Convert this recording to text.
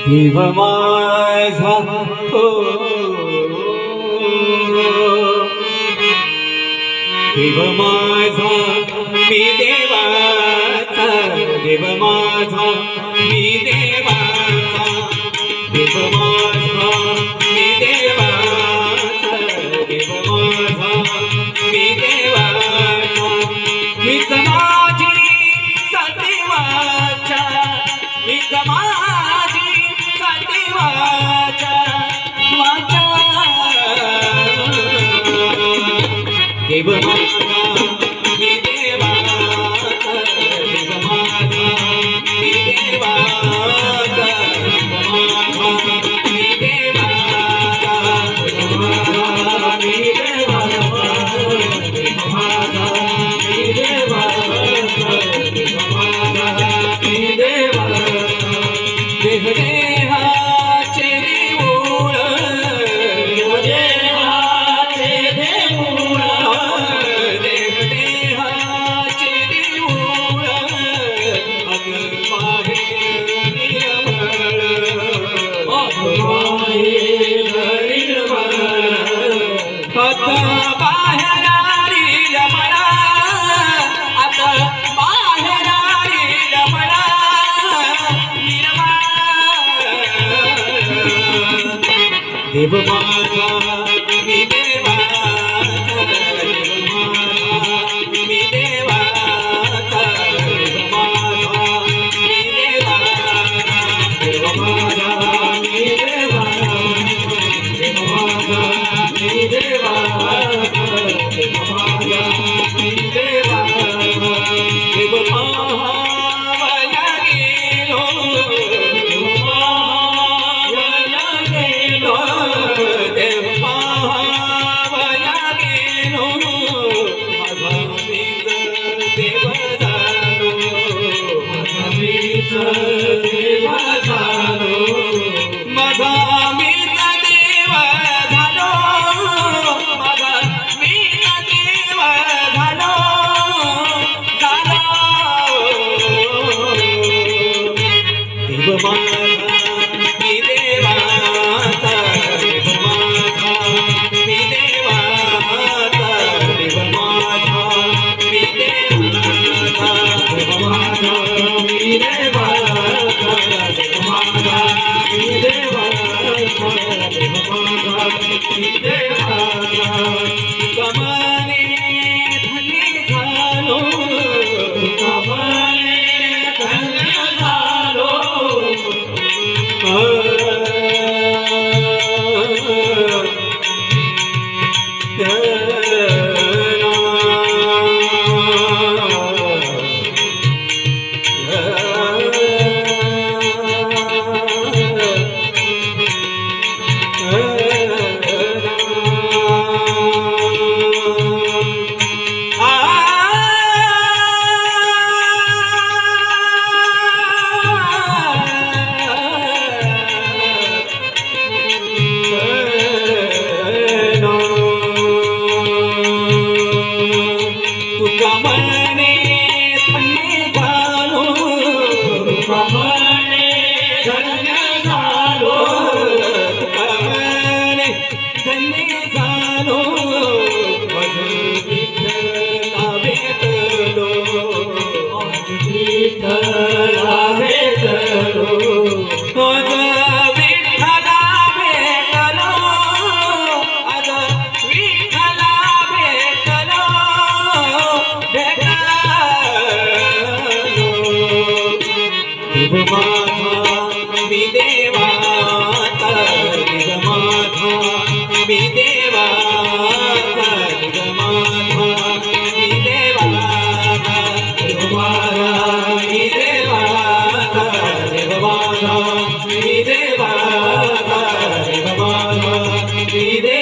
देव माझा देव माझा मी देवाचा देव माझा मी देवाचा देव माझा मी देवाचा देव माझा मी देवाचा हीच माझी सतीवाचा हीच माझी सतीवाचा वाचा देव माझा मी देवाचा देव माझा मी देवाचा देव माझा मी देवाचा देव माझा मी देवाचा देव माझा मी देवाचा देव माझा मी देवाचा देह देहाचे देऊळ देह देहाचे देऊळ देह देहाचे देऊळ अग बाहेर निर्मळ अग बाहेर निर्मळ आता बाहेर निर्मळ आता बाहेर निर्मळ देव माझा मी देवाचा देव माझा मी देवाचा देव माझा मी देवाचा देव माझा मी देवाचा देव माझा मी देवाचा देव माझा मी देवाचा देव महावया गेलो देव महावया गेलो देव महावया गेलो माझा मीच देव झालो माझा मीच देव झालो माझा मीच देव झालो माझा मीच देव झालो झालो देव माझा मी देवाचा देव माझा मी देवाचा देव माझा मी देवाचा देव माझा मी देवाचा देव माझा मी देवाचा देव माझा मी देवाचा कमाने धन्य झालो कमाने धन्य झालो देव माझा मी देवाचा देव माझा मी देवाचा देव माझा मी देवाचा देव माझा मी देवाचा देव माझा मी देवाचा देव माझा मी